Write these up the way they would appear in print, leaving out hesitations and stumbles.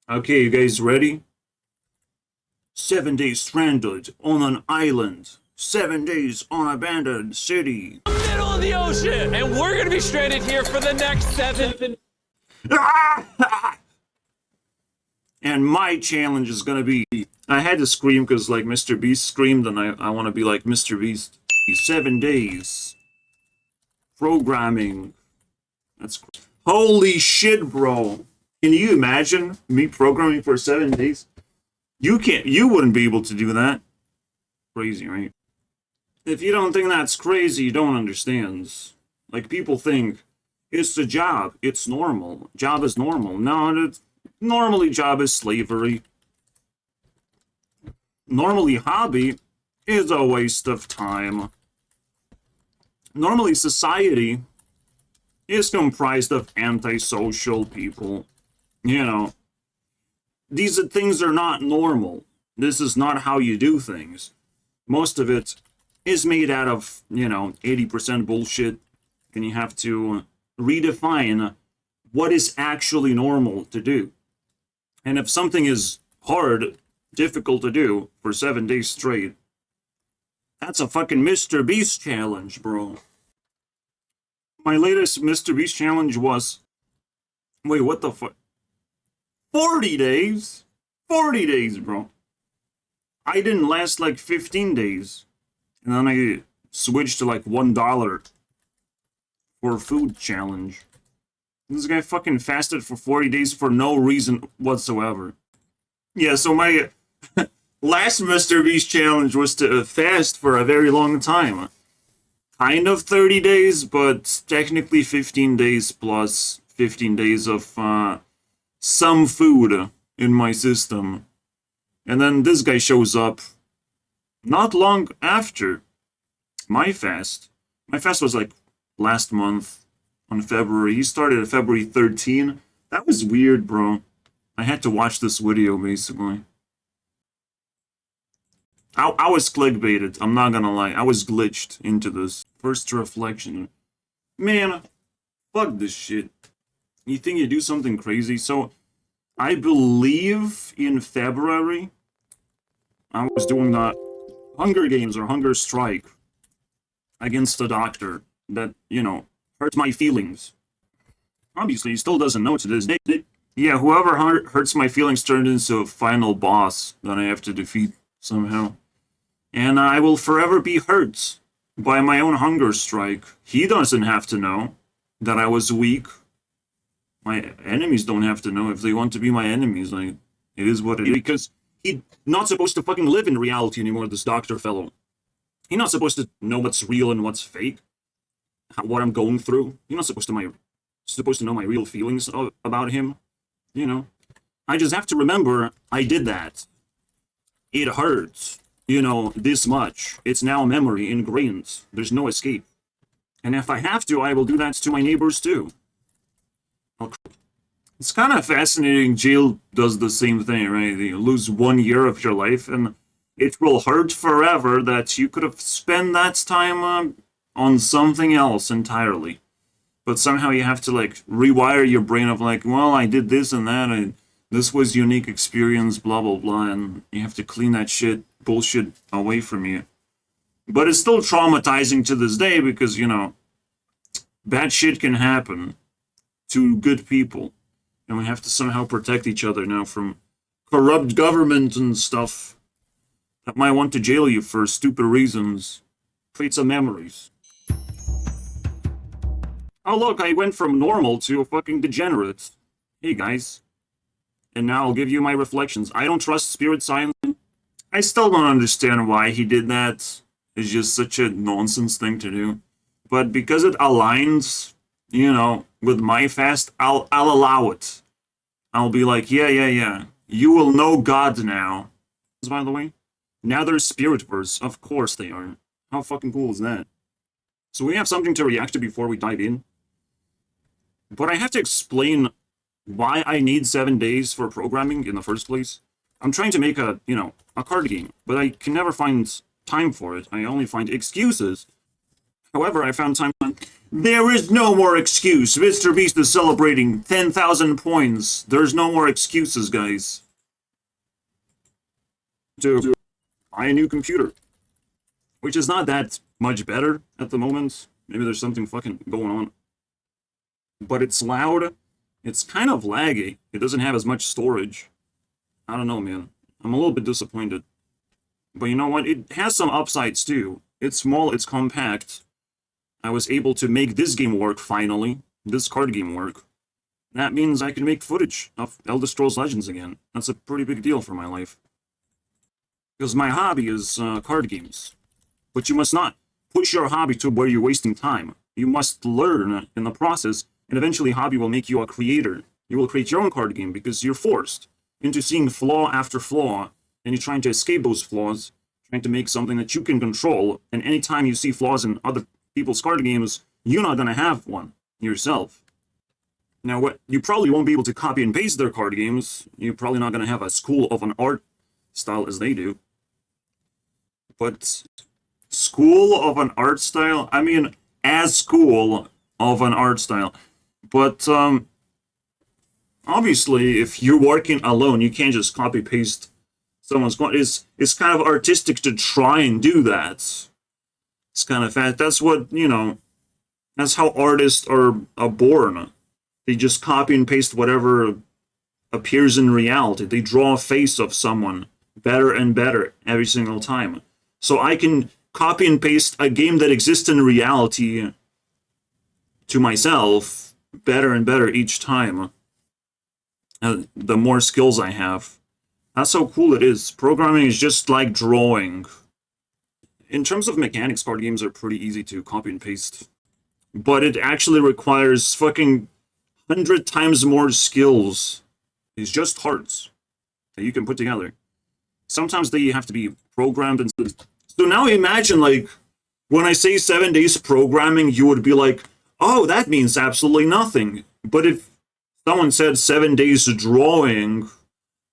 Okay, you guys ready? 7 days stranded on an island. 7 days on abandoned city. Middle of the ocean, and we're gonna be stranded here for the next 7. And my challenge is gonna be, I had to scream because like Mr. Beast screamed, and I want to be like Mr. Beast. 7 days. Programming. That's holy shit, bro. Can you imagine me programming for 7 days? You wouldn't be able to do that. Crazy, right? If you don't think that's crazy, you don't understand. Like, people think, it's a job, it's normal. Job is normal. No, normally job is slavery. Normally hobby is a waste of time. Normally society is comprised of antisocial people. You know, these things are not normal. This is not how you do things. Most of it is made out of, 80% bullshit, and you have to redefine what is actually normal to do. And if something is hard, difficult to do for 7 days straight, that's a fucking Mr. Beast challenge, bro. My latest Mr. Beast challenge was, wait, what the fuck? 40 days? 40 days, bro. I didn't last like 15 days. And then I switched to like $1 for food challenge. This guy fucking fasted for 40 days for no reason whatsoever. Yeah, so my last Mr. Beast challenge was to fast for a very long time. Kind of 30 days, but technically 15 days plus 15 days of some food in my system. And then this guy shows up not long after my fast. My fast was like last month on February. He started at February 13. That was weird, bro. I had to watch this video, basically. I was clickbaited, I'm not gonna lie. I was glitched into this. First reflection. Man, fuck this shit. You think you do something crazy? So, I believe in February, I was doing the Hunger Games or Hunger Strike against a doctor that, hurt my feelings. Obviously, he still doesn't know to this day. Yeah, whoever hurts my feelings turned into a final boss that I have to defeat somehow. And I will forever be hurt by my own hunger strike. He doesn't have to know that I was weak. My enemies don't have to know if they want to be my enemies. Like, it is what it is. Because he's not supposed to fucking live in reality anymore, this doctor fellow. He's not supposed to know what's real and what's fake. What I'm going through. He's not supposed to know my real feelings about him. I just have to remember I did that. It hurts. This much. It's now memory ingrained. There's no escape. And if I have to, I will do that to my neighbors too. It's kind of fascinating. Jail does the same thing, right? You lose 1 year of your life, and it will hurt forever that you could have spent that time on something else entirely. But somehow you have to, rewire your brain of, well, I did this and that, and this was unique experience, blah, blah, blah, and you have to clean that bullshit away from you. But it's still traumatizing to this day because, bad shit can happen to good people. And we have to somehow protect each other now from corrupt government and stuff that might want to jail you for stupid reasons. Create some memories. Oh look, I went from normal to a fucking degenerate. Hey guys. And now I'll give you my reflections. I don't trust spirit science. I still don't understand why he did that. It's just such a nonsense thing to do. But because it aligns, with my fast, I'll allow it. I'll be like, yeah. You will know God now. By the way, now there's spirit verse. Of course they are. How fucking cool is that? So we have something to react to before we dive in. But I have to explain why I need 7 days for programming in the first place. I'm trying to make a card game, but I can never find time for it. I only find excuses. However, I found time There is no more excuse. Mr. Beast is celebrating 10,000 points. There's no more excuses, guys. To buy a new computer. Which is not that much better at the moment. Maybe there's something fucking going on. But it's loud. It's kind of laggy. It doesn't have as much storage. I don't know, man. I'm a little bit disappointed. But you know what? It has some upsides, too. It's small, it's compact. I was able to make this game work, finally. This card game work. That means I can make footage of Elder Scrolls Legends again. That's a pretty big deal for my life. Because my hobby is card games. But you must not push your hobby to where you're wasting time. You must learn in the process, and eventually hobby will make you a creator. You will create your own card game because you're forced into seeing flaw after flaw, and you're trying to escape those flaws, trying to make something that you can control, and anytime you see flaws in other people's card games, you're not going to have one yourself. Now, what you probably won't be able to copy and paste their card games. You're probably not going to have a school of an art style as they do. But school of an art style? I mean, as school of an art style. But, obviously, if you're working alone, you can't just copy-paste someone's code. It's kind of artistic to try and do that. It's kind of fast. That's what, you know, that's how artists are born. They just copy and paste whatever appears in reality. They draw a face of someone better and better every single time. So I can copy and paste a game that exists in reality to myself better and better each time. The more skills I have. That's how cool it is. Programming is just like drawing. In terms of mechanics, card games are pretty easy to copy and paste. But it actually requires fucking 100 times more skills. It's just cards that you can put together. Sometimes they have to be programmed. And so now imagine, like, when I say 7 days programming, you would be like, oh, that means absolutely nothing. But if someone said 7 days drawing,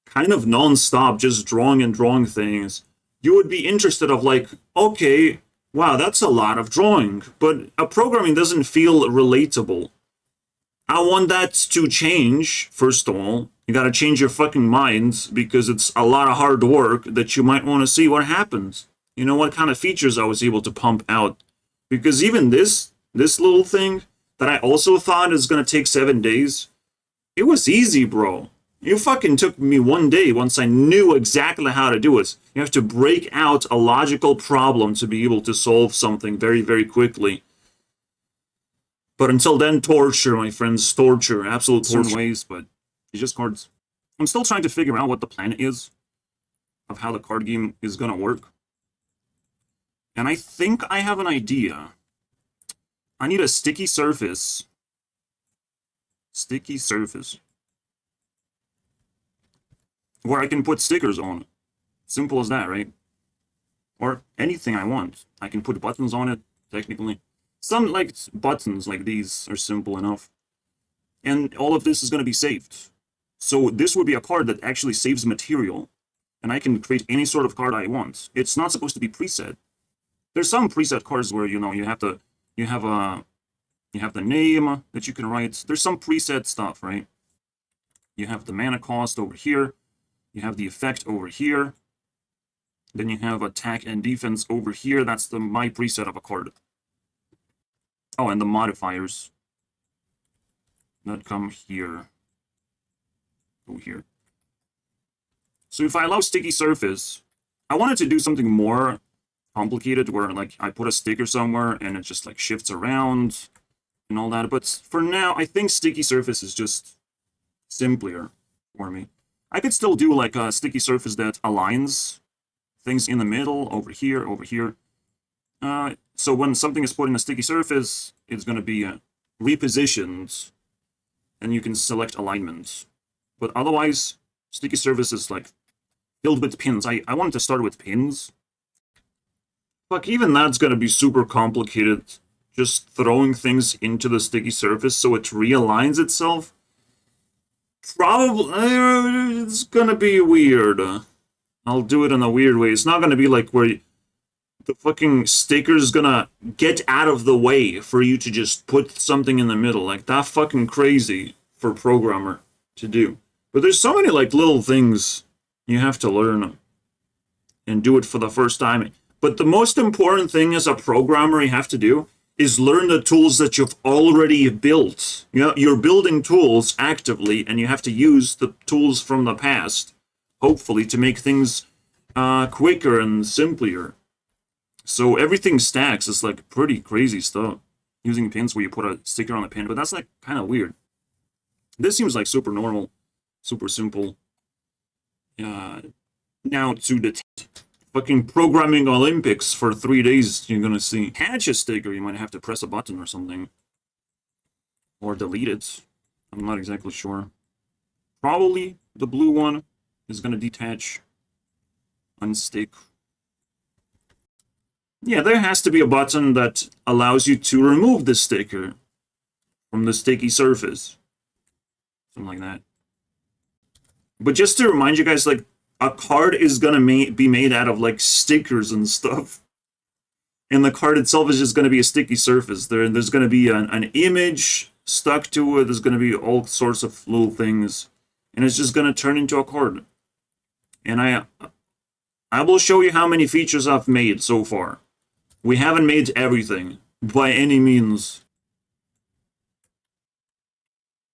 kind of non-stop, just drawing and drawing things, you would be interested of like, okay, wow, that's a lot of drawing. But programming doesn't feel relatable. I want that to change, first of all. You gotta change your fucking mind, because it's a lot of hard work that you might want to see what happens. You know, what kind of features I was able to pump out. Because even this little thing that I also thought is gonna take 7 days, it was easy, bro. It fucking took me 1 day once I knew exactly how to do it. You have to break out a logical problem to be able to solve something very, very quickly. But until then, torture, my friends, torture. Absolute torture ways, but it's just cards. I'm still trying to figure out what the plan is of how the card game is gonna work. And I think I have an idea. I need a sticky surface. Sticky surface. Where I can put stickers on it. Simple as that, right? Or anything I want. I can put buttons on it, technically. Some, like, buttons like these are simple enough. And all of this is going to be saved. So this would be a card that actually saves material. And I can create any sort of card I want. It's not supposed to be preset. There's some preset cards where, you know, you have the name that you can write. There's some preset stuff, right? You have the mana cost over here. You have the effect over here. Then you have attack and defense over here. That's my preset of a card. Oh, and the modifiers that come here. Go here. So if I allow sticky surface, I wanted to do something more complicated where, like, I put a sticker somewhere and it just, like, shifts around and all that. But for now, I think sticky surface is just simpler for me. I could still do, like, a sticky surface that aligns things in the middle, over here, over here. So when something is put in a sticky surface, it's going to be repositioned, and you can select alignment. But otherwise, sticky surface is, like, filled with pins. I wanted to start with pins. Fuck, even that's going to be super complicated. Just throwing things into the sticky surface so it realigns itself. Probably, it's gonna be weird. I'll do it in a weird way. It's not gonna be like where the fucking sticker's gonna get out of the way for you to just put something in the middle. Like, that fucking crazy for a programmer to do. But there's so many, like, little things you have to learn and do it for the first time. But the most important thing as a programmer you have to do is learn the tools that you've already built. You know, you're building tools actively, and you have to use the tools from the past, hopefully, to make things quicker and simpler. So everything stacks. It's like pretty crazy stuff. Using pins where you put a sticker on a pin, but that's like kind of weird. This seems like super normal, super simple. Now to the fucking programming Olympics for 3 days, you're gonna see. Catch a sticker, you might have to press a button or something. Or delete it. I'm not exactly sure. Probably the blue one is gonna detach, unstick. Yeah, there has to be a button that allows you to remove the sticker from the sticky surface. Something like that. But just to remind you guys, like, a card is gonna be made out of, like, stickers and stuff. And the card itself is just gonna be a sticky surface. There's gonna be an image stuck to it. There's gonna be all sorts of little things. And it's just gonna turn into a card. And I will show you how many features I've made so far. We haven't made everything, by any means.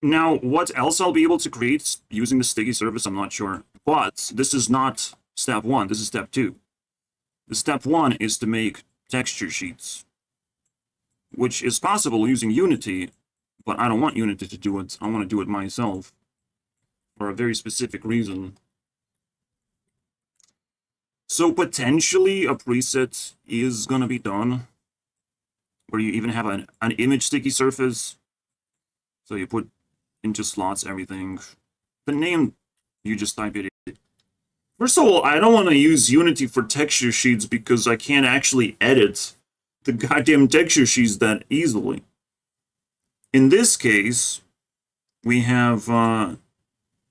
Now, what else I'll be able to create using the sticky surface, I'm not sure. But this is not step 1, this is step 2. The step 1 is to make texture sheets, which is possible using Unity, but I don't want Unity to do it. I want to do it myself for a very specific reason. So potentially a preset is going to be done where you even have an image sticky surface. So you put into slots everything. The name, you just type it in. First of all, I don't want to use Unity for texture sheets because I can't actually edit the goddamn texture sheets that easily. In this case, we have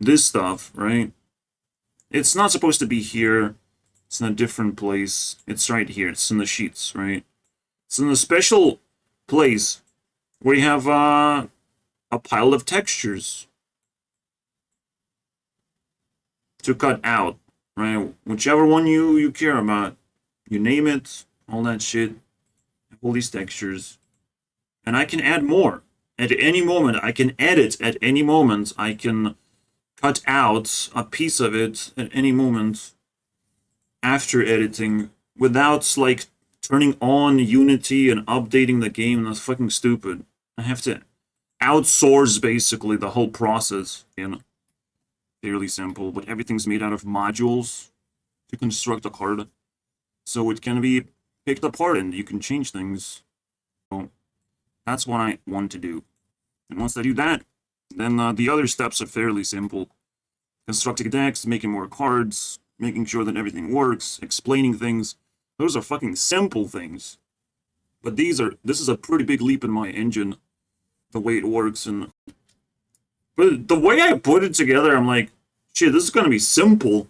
this stuff, right? It's not supposed to be here. It's in a different place. It's right here. It's in the sheets, right? It's in a special place where you have a pile of textures to cut out, right? Whichever one you care about. You name it, all that shit. All these textures. And I can add more. At any moment, I can edit at any moment. I can cut out a piece of it at any moment after editing without, like, turning on Unity and updating the game. That's fucking stupid. I have to outsource, basically, the whole process. And fairly simple, but everything's made out of modules to construct a card. So it can be picked apart and you can change things. So that's what I want to do. And once I do that, then the other steps are fairly simple. Constructing decks, making more cards, making sure that everything works, explaining things. Those are fucking simple things. But this is a pretty big leap in my engine, the way it works. And but the way I put it together, I'm like, shit, this is gonna be simple.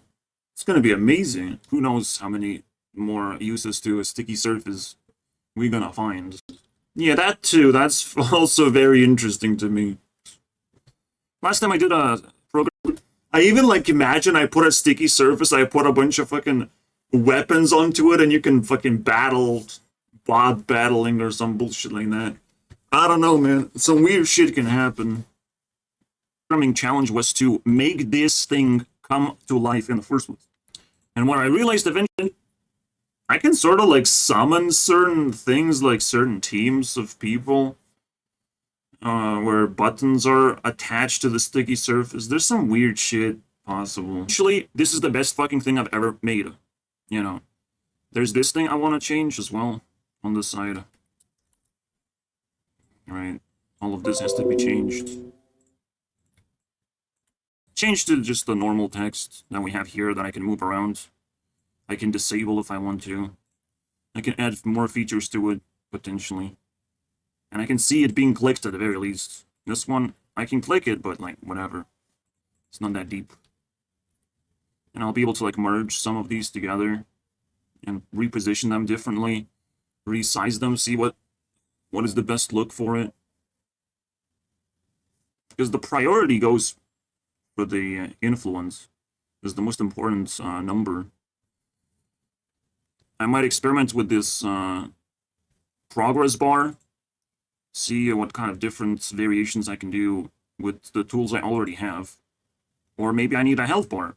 It's gonna be amazing. Who knows how many more uses to a sticky surface we're gonna find. Yeah, that too, that's also very interesting to me. Last time I did a program, I even, like, imagine I put a sticky surface, I put a bunch of fucking weapons onto it, and you can fucking battle, bot battling or some bullshit like that. I don't know, man. Some weird shit can happen. Programming challenge was to make this thing come to life in the first place. And what I realized eventually, I can sort of, like, summon certain things, like certain teams of people, where buttons are attached to the sticky surface. There's some weird shit possible. Actually, this is the best fucking thing I've ever made. You know, there's this thing I want to change as well on the side. Right, all of this has to be changed. Change to just the normal text that we have here that I can move around. I can disable if I want to. I can add more features to it, potentially. And I can see it being clicked at the very least. This one, I can click it, but, like, whatever. It's not that deep. And I'll be able to, like, merge some of these together. and reposition them differently, resize them, see what is the best look for it. Because the priority goes for the influence, is the most important number. I might experiment with this progress bar, see what kind of different variations I can do with the tools I already have. Or maybe I need a health bar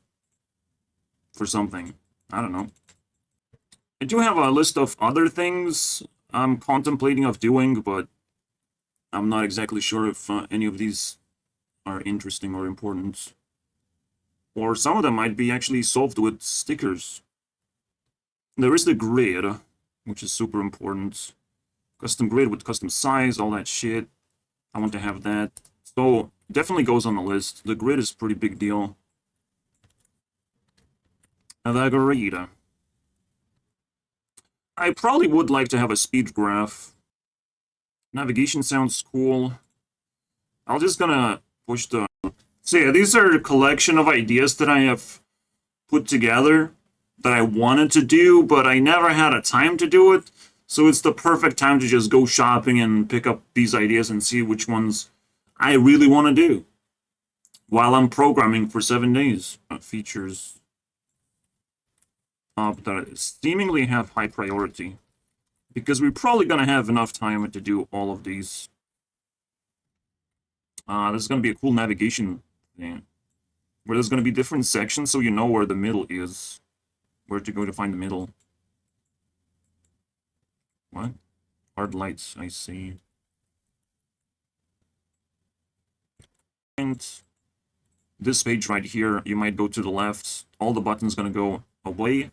for something. I don't know. I do have a list of other things I'm contemplating of doing, but I'm not exactly sure if any of these are interesting or important. Or some of them might be actually solved with stickers. There is the grid, which is super important. Custom grid with custom size, all that shit. I want to have that. So, definitely goes on the list. The grid is a pretty big deal. The grid. I probably would like to have a speed graph. Navigation sounds cool. I'm just gonna push the... So yeah, these are a collection of ideas that I have put together that I wanted to do, but I never had a time to do it. So it's the perfect time to just go shopping and pick up these ideas and see which ones I really want to do while I'm programming for 7 days. Features that seemingly have high priority, because we're probably going to have enough time to do all of these. This is going to be a cool navigation thing, where there's going to be different sections so you know where the middle is, where to go to find the middle. What? Hard lights, I see. And this page right here, you might go to the left, all the buttons going to go away,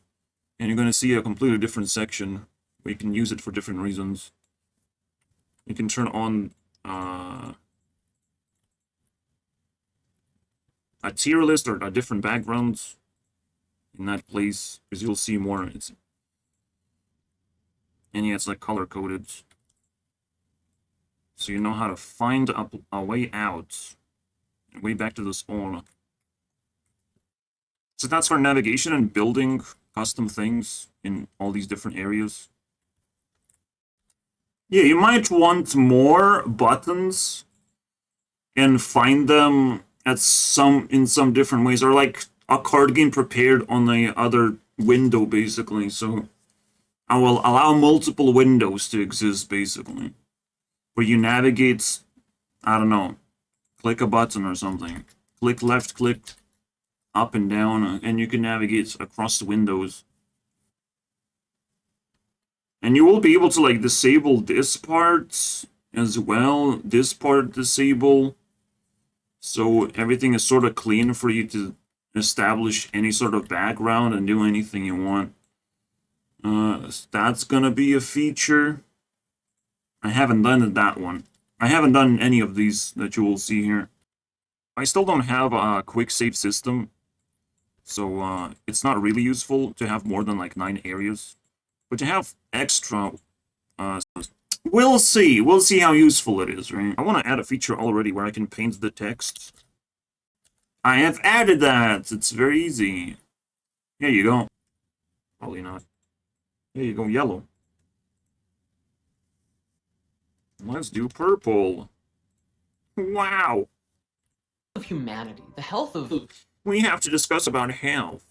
and you're going to see a completely different section where you can use it for different reasons. You can turn on a tier list or a different backgrounds in that place, because you'll see more. And yeah, it's like color-coded. So you know how to find a way out. Way back to this all. So that's for navigation and building custom things in all these different areas. Yeah, you might want more buttons and find them at in some different ways, or like a card game prepared on the other window, basically. So I will allow multiple windows to exist, basically, where you navigate, I don't know, click a button or something. Click left, click up and down, and you can navigate across the windows. And you will be able to, like, disable this part as well. This part disable. So everything is sort of clean for you to establish any sort of background and do anything you want. That's gonna be a feature. I haven't done that one. I haven't done any of these that you will see here. I still don't have a quick save system, so it's not really useful to have more than like 9 areas. But to have extra, we'll see. We'll see how useful it is, right? I want to add a feature already where I can paint the text. I have added that. It's very easy. Here you go. Probably not. Here you go, yellow. Let's do purple. Wow. Of humanity, the health of... We have to discuss about health.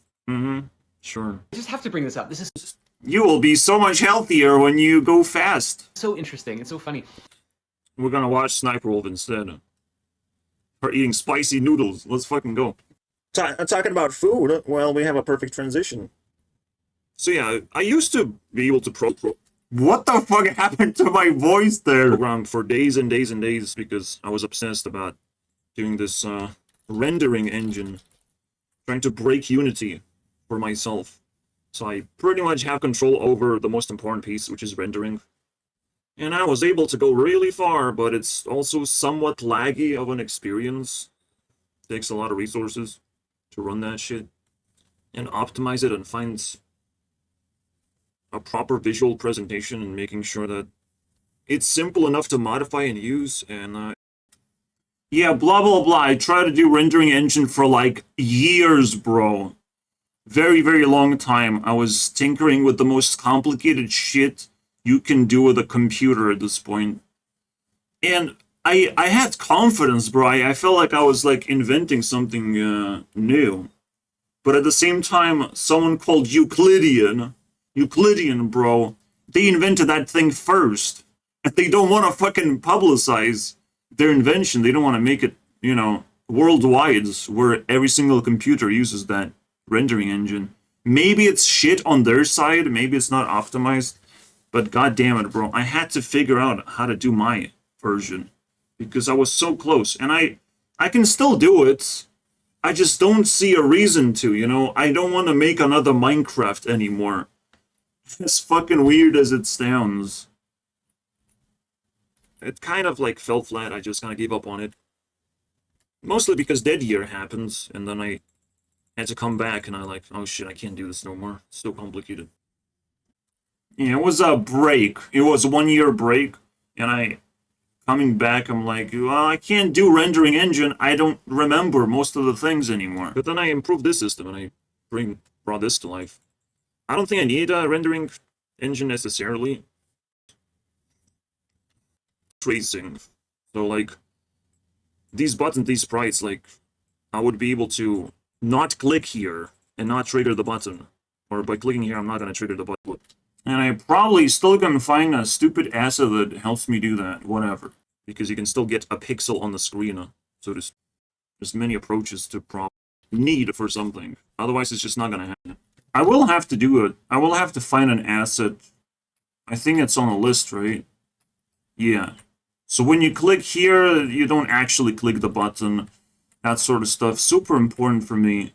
Sure. I just have to bring this up. This is You will be so much healthier when you go fast. so interesting. It's so funny. We're gonna watch Sniper Wolf instead. We're eating spicy noodles. Let's fucking go. Talking about food, well, we have a perfect transition. So yeah, I used to be able to What the fuck happened to my voice there? Program for days and days and days because I was obsessed about doing this rendering engine, trying to break Unity for myself. So I pretty much have control over the most important piece, which is rendering. And I was able to go really far, but it's also somewhat laggy of an experience. It takes a lot of resources to run that shit and optimize it and find a proper visual presentation and making sure that it's simple enough to modify and use. And yeah, blah blah blah. I tried to do rendering engine for like years, bro. very, very long time, I was tinkering with the most complicated shit you can do with a computer at this point. And I had confidence, bro. I felt like I was like inventing something new. But at the same time, someone called Euclidean, bro, they invented that thing first. And they don't want to fucking publicize their invention. They don't want to make it, you know, worldwide, where every single computer uses that rendering engine. Maybe it's shit on their side, maybe it's not optimized, but god damn it, bro, I had to figure out how to do my version because I was so close, and I can still do it. I just don't see a reason to, you know. I don't want to make another Minecraft anymore. As fucking weird as it sounds. It kind of like fell flat. I just kind of gave up on it. Mostly because Dead Year happens, and then I had to come back, and I like, oh shit, I can't do this no more. It's so complicated. Yeah, it was a break. It was a 1 year break, and coming back, I'm like, well, I can't do rendering engine. I don't remember most of the things anymore. But then I improved this system, and I brought this to life. I don't think I need a rendering engine necessarily. Tracing. So, like, these buttons, these sprites, like, I would be able to not click here and not trigger the button. Or by clicking here, I'm not going to trigger the button. And I probably still can find a stupid asset that helps me do that. Whatever. Because you can still get a pixel on the screen. So there's many approaches to need for something. Otherwise, it's just not going to happen. I will have to do it. I will have to find an asset. I think it's on the list, right? Yeah. So when you click here, you don't actually click the button. That sort of stuff. Super important for me.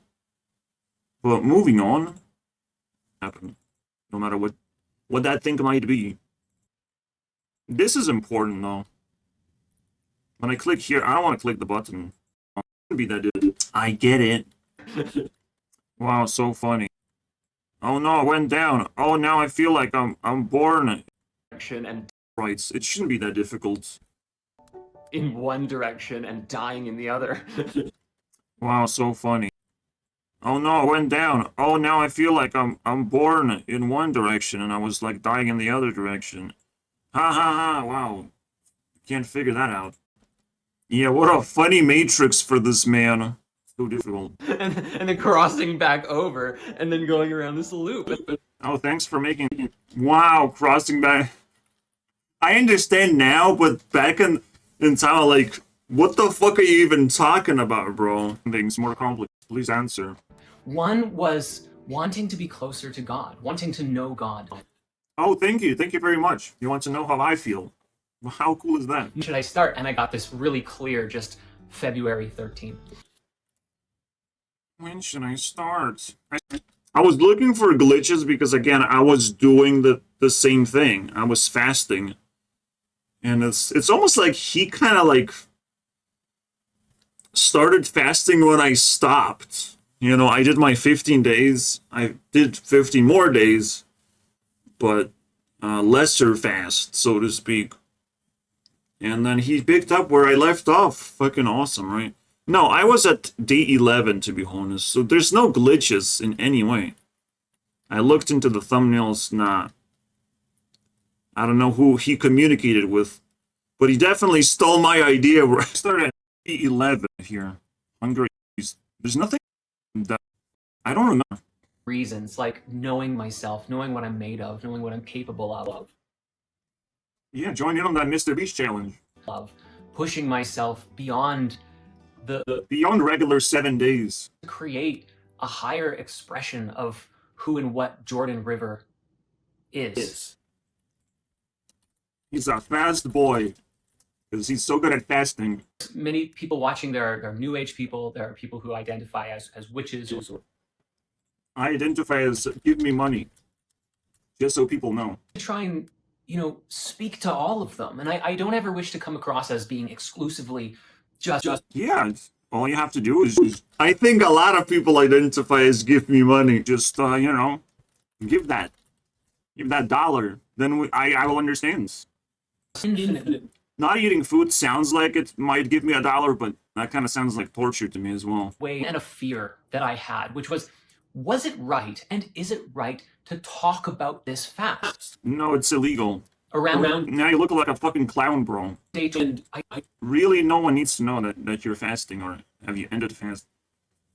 But moving on. Happen. No matter what that thing might be. This is important though. When I click here, I don't want to click the button. Be that I get it. Wow, so funny. Oh no, it went down. Oh, now I feel like I'm born. And Right, it shouldn't be that difficult. in one direction and dying in the other. Wow, so funny. Oh no, it went down. Oh, now I feel like I'm born in one direction and I was like dying in the other direction. Ha ha ha, wow. Can't figure that out. Yeah, what a funny matrix for this man. So difficult. and then crossing back over and then going around this loop. Oh, thanks for making... Wow, crossing back... I understand now, but back in time, like, what the fuck are you even talking about, bro? Things more complicated. Please answer. One was wanting to be closer to God, wanting to know God. Oh, thank you. Thank you very much. You want to know how I feel. Well, how cool is that? When should I start? And I got this really clear just February 13th. When should I start? I was looking for glitches because, again, I was doing the same thing. I was fasting. And it's almost like he kind of, like, started fasting when I stopped. You know, I did my 15 days. I did 15 more days. But lesser fast, so to speak. And then he picked up where I left off. Fucking awesome, right? No, I was at day 11, to be honest. So there's no glitches in any way. I looked into the thumbnails, nah. I don't know who he communicated with. But he definitely stole my idea where I started at day 11 here. Hungry. There's nothing that... I don't remember. Reasons, like knowing myself, knowing what I'm made of, knowing what I'm capable of. Yeah, join in on that Mr. Beast challenge. Pushing myself beyond Beyond regular 7 days. to create a higher expression of who and what Jordan River is. He's a fast boy. Because he's so good at fasting. Many people watching, there are new age people, there are people who identify as witches. I identify as give me money. Just so people know. Try and, you know, speak to all of them. And I don't ever wish to come across as being exclusively just Yeah, all you have to do is... I think a lot of people identify as give me money. Just, you know, give that. Give that dollar. Then I will understand. infinite Not eating food sounds like it might give me $1, but that kind of sounds like torture to me as well. way and a fear that I had, which was Was it right, and is it right to talk about this fast? No, it's illegal. Around Now you look like a fucking clown, bro. date, and Really, no one needs to know that you're fasting, or have you ended fast.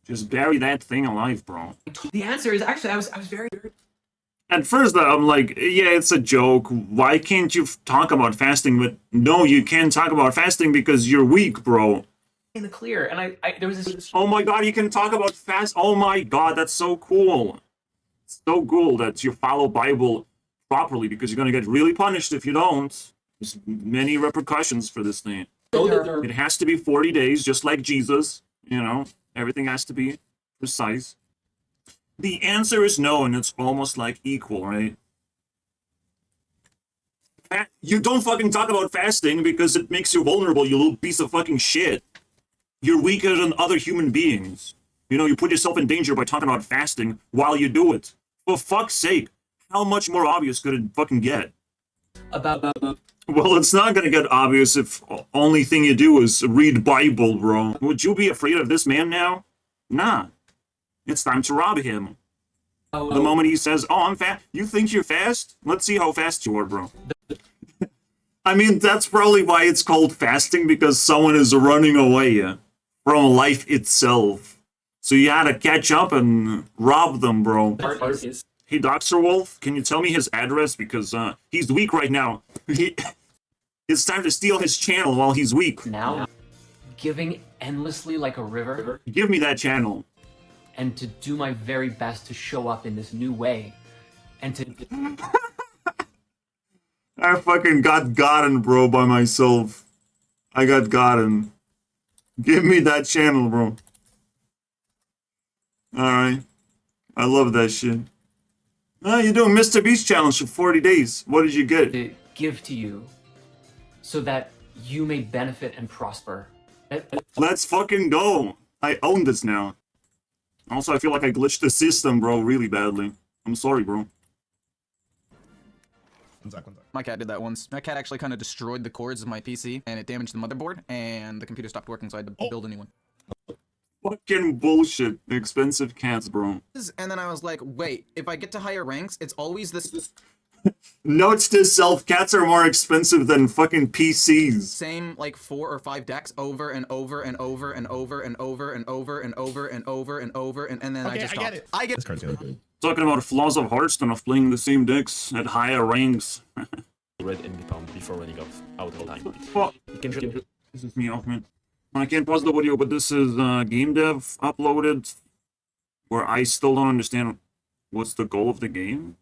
Just bury that thing alive, bro. the answer is actually I was very At first, I'm like, yeah, it's a joke. Why can't you talk about fasting? But no, you can't talk about fasting because you're weak, bro. in the clear, and I there was this. Oh my god, you can talk about fast. Oh my god, that's so cool. So cool that you follow Bible properly, because you're gonna get really punished if you don't. There's many repercussions for this thing. It has to be 40 days, just like Jesus. You know, everything has to be precise. The answer is no, and it's almost like equal, right? You don't fucking talk about fasting because it makes you vulnerable, you little piece of fucking shit. You're weaker than other human beings. You know, you put yourself in danger by talking about fasting while you do it. For fuck's sake, how much more obvious could it fucking get? About Well, it's not gonna get obvious if only thing you do is read Bible, bro. Would you be afraid of this man now? Nah. It's time to rob him. The moment he says, oh, I'm fast. You think you're fast? Let's see how fast you are, bro. I mean, that's probably why it's called fasting, because someone is running away from life itself. So you had to catch up and rob them, bro. Hey, Dr. Wolf, can you tell me his address? Because he's weak right now. It's time to steal his channel while he's weak. now, giving endlessly like a river, Give me that channel. and to do my very best to show up in this new way, and to I fucking got gotten, bro, by myself. I got gotten. Give me that channel, bro. Alright. I love that shit. You're doing Mr. Beast challenge for 40 days. What did you get? to give to you, so that you may benefit and prosper. Let's fucking go. I own this now. Also, I feel like I glitched the system, bro, really badly. I'm sorry, bro. My cat did that once. My cat actually kind of destroyed the cords of my PC, and it damaged the motherboard, and the computer stopped working, so I had to build a new one. Fucking bullshit. Expensive cats, bro. And then I was like, wait, if I get to higher ranks, it's always this Notes to self, cats are more expensive than fucking PCs. same, like, 4 or 5 decks over and over and over and over and over and over and over and over and over, and then I just stopped. I get it. Talking about flaws of Hearthstone of playing the same decks at higher ranks. Red enemy pound before running out of time. Fuck. You can just This is me off, man. I can't pause the video, but this is game dev uploaded, where I still don't understand what's the goal of the game.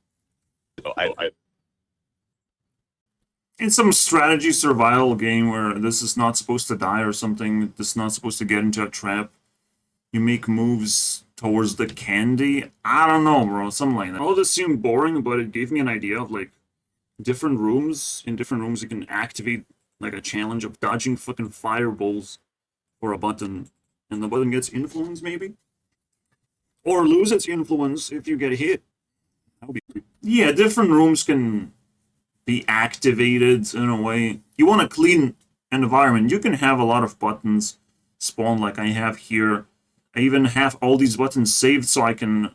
It's some strategy survival game where this is not supposed to die or something. This is not supposed to get into a trap. You make moves towards the candy. I don't know, bro. Something like that. All this seemed boring, but it gave me an idea of, like, different rooms. In different rooms, you can activate, like, a challenge of dodging fucking fireballs for a button. And the button gets influence, maybe? Or lose its influence if you get hit. That would be... Yeah, different rooms can be activated in a way. You want a clean environment. You can have a lot of buttons spawn like I have here. I even have all these buttons saved so I can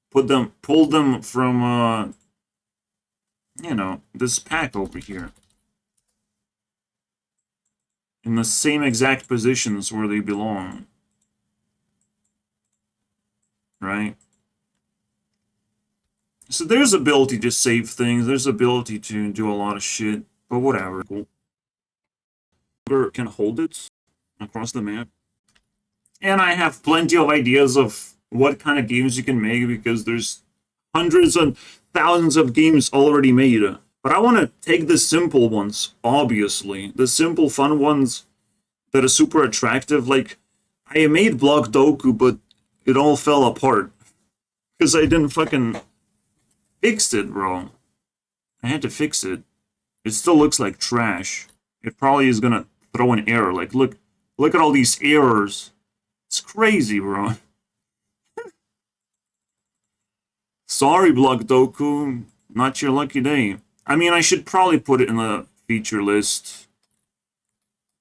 pull them from, you know, this pack over here. In the same exact positions where they belong. Right? So there's ability to save things, there's ability to do a lot of shit, but whatever. Cool. Can hold it across the map. And I have plenty of ideas of what kind of games you can make, because there's hundreds and thousands of games already made. But I want to take the simple ones, obviously. The simple, fun ones that are super attractive. Like, I made Block Doku, but it all fell apart. Because I didn't fucking... fixed it, bro. I had to fix it. It still looks like trash. It probably is gonna throw an error. Like, look at all these errors. It's crazy, bro. Sorry, Block Doku. Not your lucky day. I mean, I should probably put it in the feature list.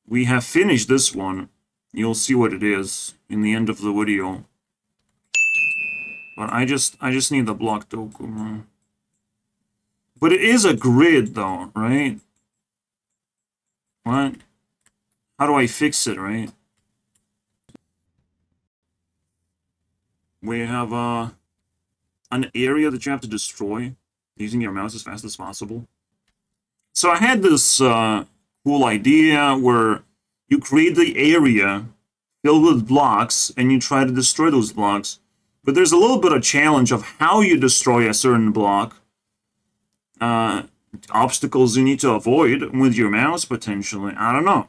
We have finished this one. You'll see what it is in the end of the video. But I just need the block token. But it is a grid though, right? What? How do I fix it, right? We have an area that you have to destroy using your mouse as fast as possible. So I had this cool idea where you create the area filled with blocks and you try to destroy those blocks. But there's a little bit of challenge of how you destroy a certain block. Obstacles you need to avoid with your mouse, potentially. I don't know.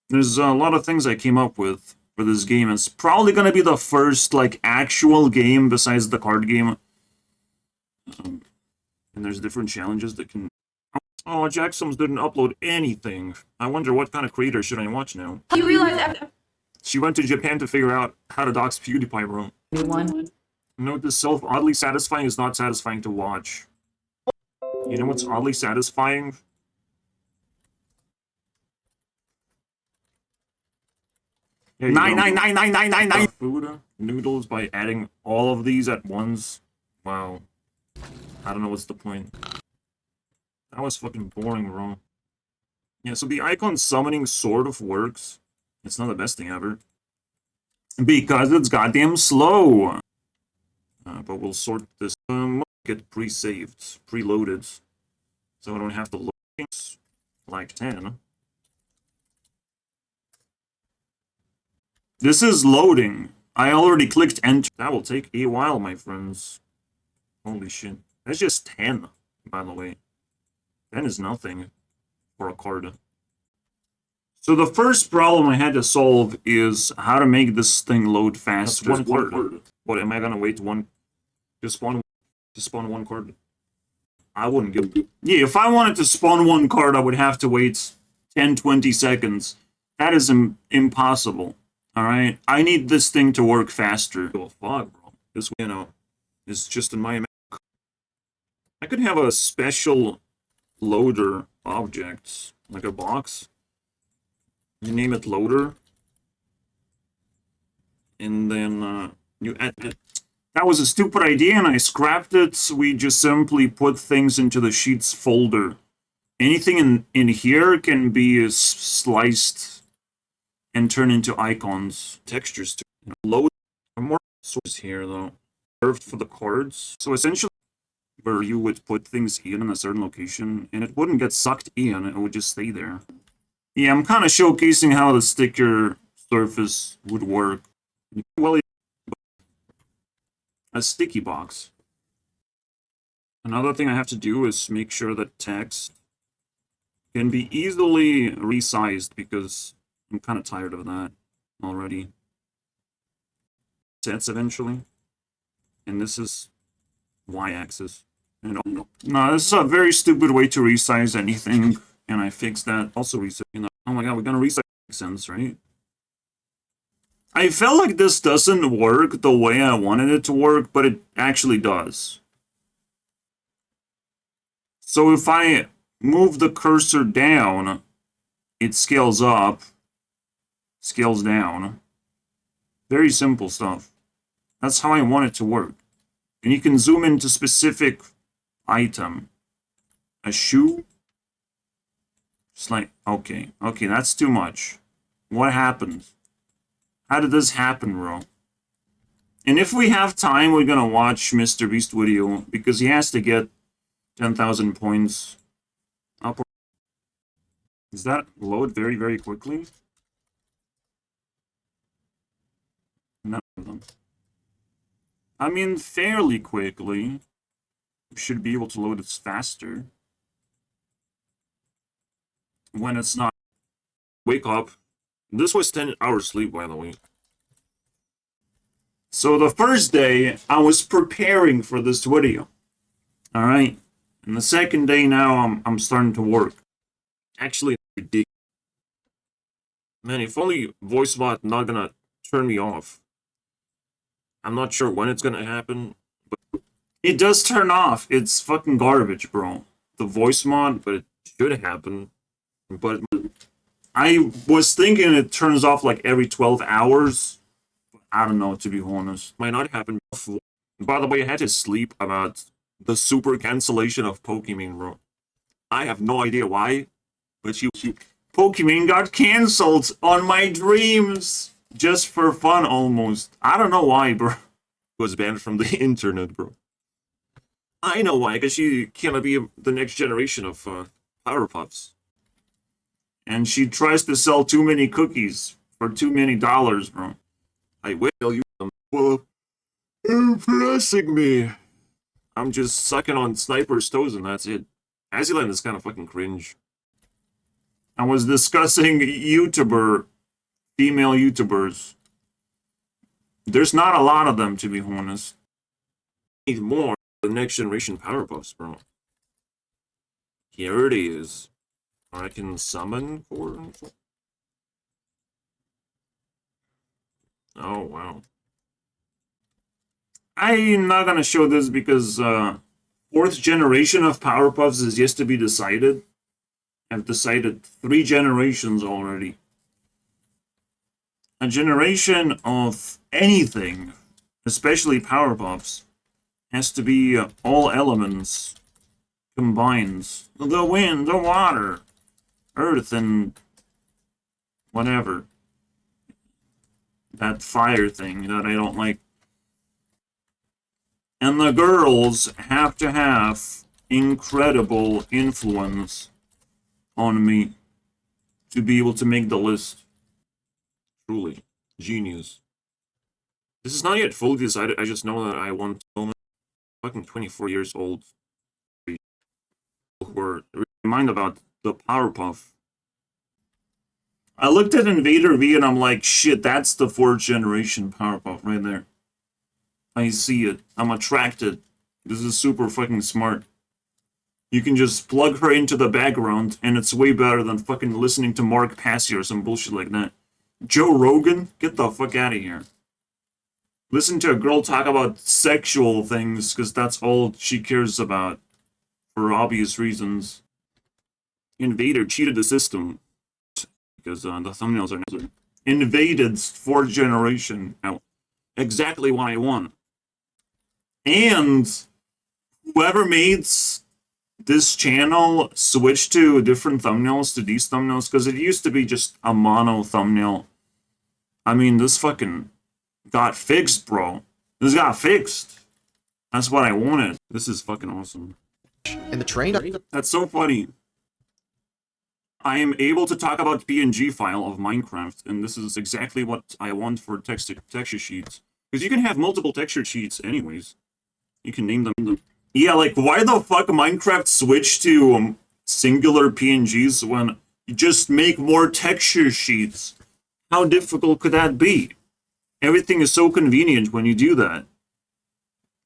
There's a lot of things I came up with for this game. It's probably going to be the first, like, actual game besides the card game. And there's different challenges that can... Oh, Jacksums didn't upload anything. I wonder what kind of creator should I watch now? You realize She went to Japan to figure out how to dox PewDiePie, bro. everyone. Note this self oddly satisfying is not satisfying to watch. You know what's oddly satisfying? Nine. Food noodles by adding all of these at once. Wow. I don't know what's the point. That was fucking boring, bro. Yeah, so the icon summoning sort of works. It's not the best thing ever. Because it's goddamn slow. But we'll sort this. Get pre-saved, preloaded. So I don't have to load things like 10. This is loading. I already clicked enter. That will take a while, my friends. Holy shit. That's just 10, by the way. 10 is nothing for a card. So the first problem I had to solve is how to make this thing load faster. That's one card. What, am I gonna wait to spawn one card? I wouldn't give... Yeah, if I wanted to spawn one card, I would have to wait 10-20 seconds. That is impossible. Alright? I need this thing to work faster. Oh, fuck, bro. This, you know, is just in my... I could have a special loader object, like a box. You name it loader. And then, you add it. That was a stupid idea and I scrapped it. We just simply put things into the sheets folder. Anything in here can be sliced and turn into icons. Textures too. You know, load more sources here though. Reserved for the cards. So essentially where you would put things in a certain location and it wouldn't get sucked in, it would just stay there. Yeah, I'm kind of showcasing how the sticker surface would work. Well, a sticky box. Another thing I have to do is make sure that text can be easily resized because I'm kind of tired of that already. Sets eventually. And this is y-axis. And no, this is a very stupid way to resize anything. And I fixed that. Also reset. You know, oh my god, we're gonna resize sense, right? I felt like this doesn't work the way I wanted it to work, but it actually does. So if I move the cursor down, it scales up, scales down. Very simple stuff. That's how I want it to work. And you can zoom into specific item. A shoe? Just like, okay, that's too much. What happened? How did this happen, bro? And if we have time, we're gonna watch Mr. Beast video, because he has to get 10,000 points up. Does that load very, very quickly? None of them. I mean, fairly quickly. We should be able to load it faster. When it's not. Wake up. This was 10 hours sleep, by the way. So the first day, I was preparing for this video. Alright? And the second day now, I'm starting to work. Actually, ridiculous. Man, if only VoiceBot not gonna turn me off. I'm not sure when it's gonna happen, but it does turn off. It's fucking garbage, bro. The voice mod, but it should happen. But I was thinking it turns off like every 12 hours. I don't know, to be honest. Might not happen. By the way, I had to sleep about the super cancellation of Pokemon, bro. I have no idea why, but Pokemon got cancelled on my dreams. Just for fun, almost. I don't know why, bro. Was banned from the internet, bro. I know why, because she cannot be the next generation of Powerpuffs. And she tries to sell too many cookies for too many dollars, bro. I will you them. Well, impressing me. I'm just sucking on Sniper's toes and that's it. Azzyland is kind of fucking cringe. I was discussing female YouTubers. There's not a lot of them, to be honest. Need more the next generation Powerpuffs, bro. Here it is. I can summon for. Oh wow. I'm not gonna show this because 4th generation of Powerpuffs is yet to be decided. I've decided 3 generations already. A generation of anything, especially Powerpuffs, has to be all elements combined. The wind, the water, earth, and whatever. That fire thing that I don't like. And the girls have to have incredible influence on me to be able to make the list. Truly. Genius. This is not yet fully decided, I just know that I want to film it. Fucking 24 years old. Who are remind about the Powerpuff. I looked at Invader V and I'm like, shit, that's the 4th generation Powerpuff right there. I see it. I'm attracted. This is super fucking smart. You can just plug her into the background and it's way better than fucking listening to Mark Passy or some bullshit like that. Joe Rogan? Get the fuck out of here. Listen to a girl talk about sexual things because that's all she cares about. For obvious reasons. Invader cheated the system. Because the thumbnails are invaded 4th generation. Now, exactly what I want. And whoever made this channel switch to different thumbnails to these thumbnails, because it used to be just a mono thumbnail. I mean, this fucking got fixed, bro. This got fixed. That's what I wanted. This is fucking awesome. In the train? That's so funny. I am able to talk about PNG file of Minecraft, and this is exactly what I want for texture sheets. Because you can have multiple texture sheets anyways. You can name them. Yeah, like, why the fuck Minecraft switch to singular PNGs when you just make more texture sheets? How difficult could that be? Everything is so convenient when you do that.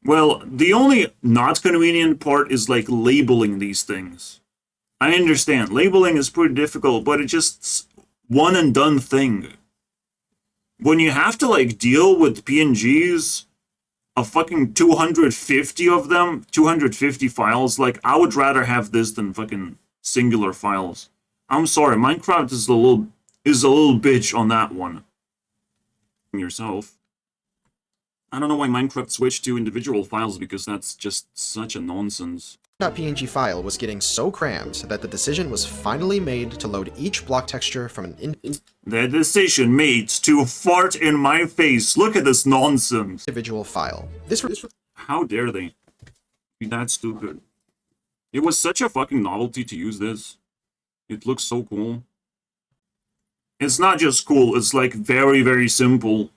Well, the only not convenient part is, like, labeling these things. I understand, labeling is pretty difficult, but it's just one and done thing. When you have to, like, deal with PNGs, a fucking 250 of them, 250 files, like, I would rather have this than fucking singular files. I'm sorry, Minecraft is a little bitch on that one. Yourself. I don't know why Minecraft switched to individual files, because that's just such a nonsense. .png file was getting so crammed that the decision was finally made to load each block texture from an The decision made to fart in my face. Look at this nonsense. individual file. How dare they be that stupid? It was such a fucking novelty to use this. It looks so cool. It's not just cool, it's like very, very simple.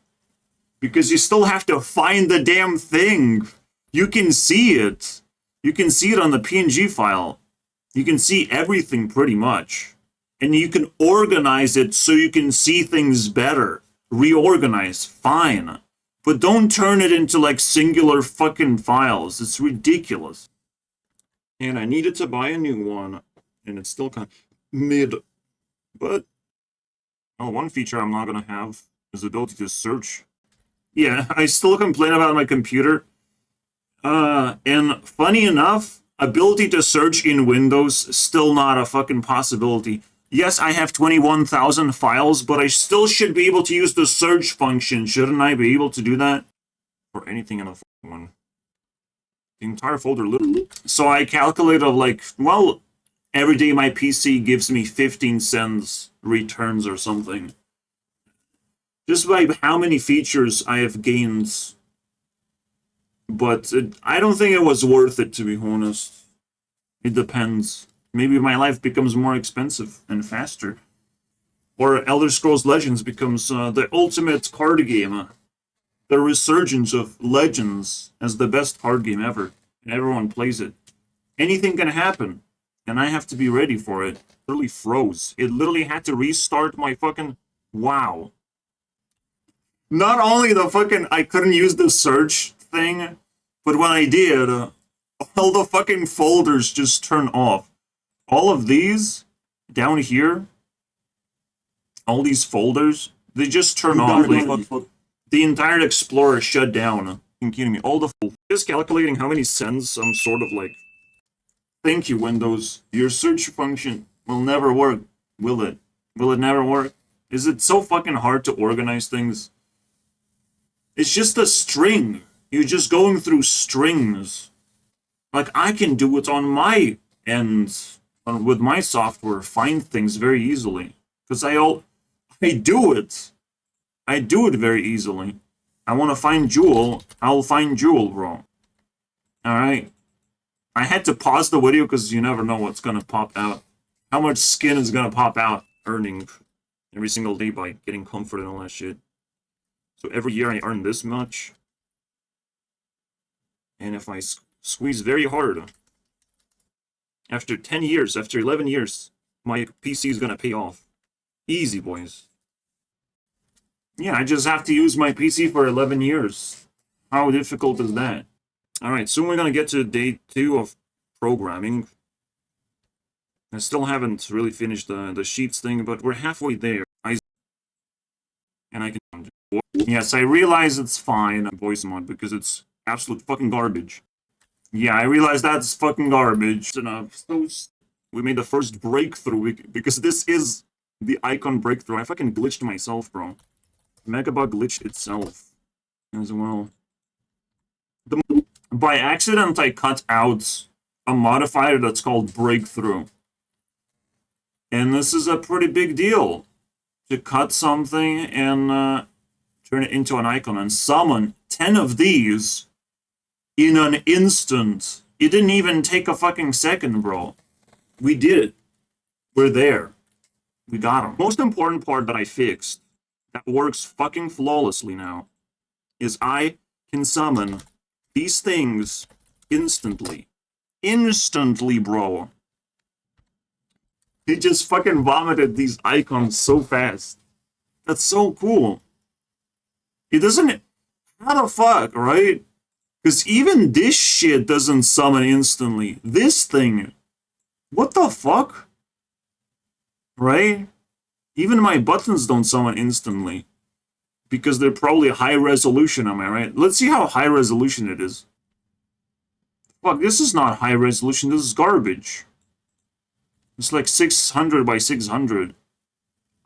Because you still have to find the damn thing. You can see it. You can see it on the PNG file. You can see everything pretty much. And you can organize it so you can see things better. Reorganize, fine. But don't turn it into like singular fucking files. It's ridiculous. And I needed to buy a new one. And it's still kind of mid. But, oh, one feature I'm not going to have is the ability to search. Yeah, I still complain about my computer. And funny enough, ability to search in Windows, still not a fucking possibility. Yes, I have 21,000 files, but I still should be able to use the search function. Shouldn't I be able to do that? For anything in the one. The entire folder literally. So I calculated like, well, every day my PC gives me 15 cents returns or something. Just by how many features I have gained. But I don't think it was worth it, to be honest. It depends. Maybe my life becomes more expensive and faster. Or Elder Scrolls Legends becomes the ultimate card game. The resurgence of Legends as the best card game ever. And everyone plays it. Anything can happen. And I have to be ready for it. It literally froze. It literally had to restart my fucking... Wow. Not only the fucking... I couldn't use the search thing, but when I did, all the fucking folders just turn off. All of these, down here, all these folders, they just turn off. The entire Explorer shut down. Are you kidding me? All the just calculating how many cents I'm sort of like... Thank you, Windows. Your search function will never work, will it? Will it never work? Is it so fucking hard to organize things? It's just a string. You're just going through strings. Like, I can do it on my end, with my software, find things very easily. Because I do it. I do it very easily. I want to find Jewel, I'll find Jewel, bro. Alright? I had to pause the video because you never know what's gonna pop out. How much skin is gonna pop out earning every single day by getting comfort and all that shit. So every year I earn this much. And if I squeeze very hard, after 10 years, after 11 years, my PC is gonna pay off. Easy, boys. Yeah, I just have to use my PC for 11 years. How difficult is that? Alright, soon we're gonna get to day 2 of programming. I still haven't really finished the sheets thing, but we're halfway there. And I can... Yes, I realize it's fine, voice mod, because it's absolute fucking garbage. Yeah, I realize that's fucking garbage. Enough. We made the first breakthrough, because this is the icon breakthrough. I fucking glitched myself, bro. Megabug glitched itself as well. By accident, I cut out a modifier that's called breakthrough. And this is a pretty big deal. To cut something and turn it into an icon and summon 10 of these in an instant. It didn't even take a fucking second, bro. We did it. We're there. We got them. Most important part that I fixed, that works fucking flawlessly now, is I can summon these things instantly. Instantly, bro. He just fucking vomited these icons so fast. That's so cool. It doesn't... How the fuck, right? Because even this shit doesn't summon instantly. This thing... What the fuck? Right? Even my buttons don't summon instantly. Because they're probably high resolution, am I right? Let's see how high resolution it is. Fuck, this is not high resolution, this is garbage. It's like 600 by 600.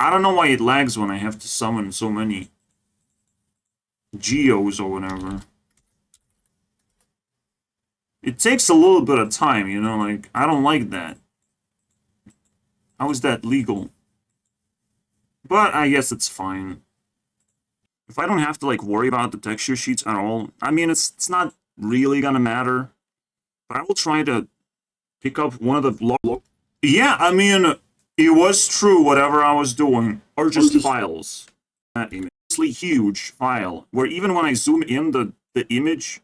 I don't know why it lags when I have to summon so many geos or whatever. It takes a little bit of time, you know, like, I don't like that. How is that legal? But I guess it's fine. If I don't have to, like, worry about the texture sheets at all, I mean, it's not really gonna matter. But I will try to pick up one of the... Yeah, I mean, it was true whatever I was doing. Or just files. That immensely huge file. Where even when I zoom in the image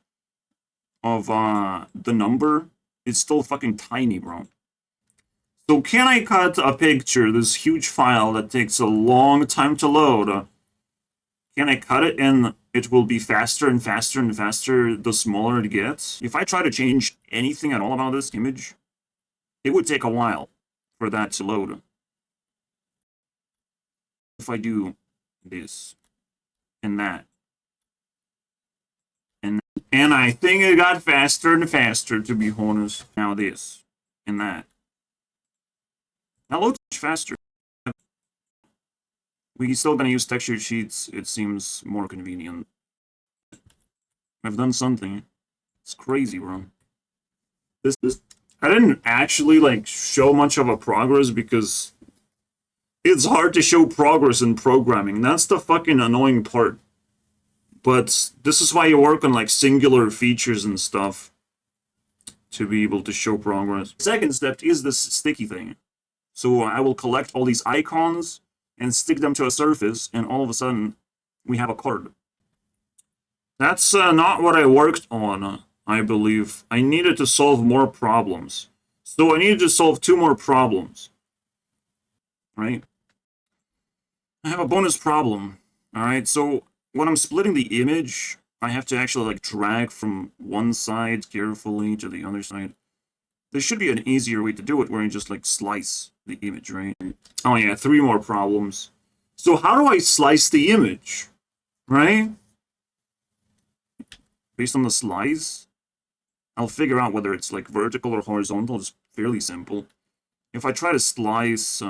of the number, it's still fucking tiny, bro. So can I cut a picture, this huge file that takes a long time to load? Can I cut it and it will be faster and faster and faster the smaller it gets? If I try to change anything at all about this image, it would take a while for that to load. If I do this and that, and I think it got faster and faster, to be honest. Now this and that. That loads faster. We're still gonna use texture sheets. It seems more convenient. I've done something. It's crazy, bro. I didn't actually like show much of a progress because it's hard to show progress in programming. That's the fucking annoying part. But this is why you work on like singular features and stuff to be able to show progress. The second step is this sticky thing. So I will collect all these icons and stick them to a surface, and all of a sudden we have a card. That's not what I worked on, I believe. I needed to solve more problems. So I needed to solve 2 more problems. Right? I have a bonus problem. Alright, so when I'm splitting the image, I have to actually like drag from one side carefully to the other side. There should be an easier way to do it where you just like slice the image, right? Oh yeah, 3 more problems. So how do I slice the image? Right? Based on the slice, I'll figure out whether it's like vertical or horizontal. It's fairly simple. If I try to slice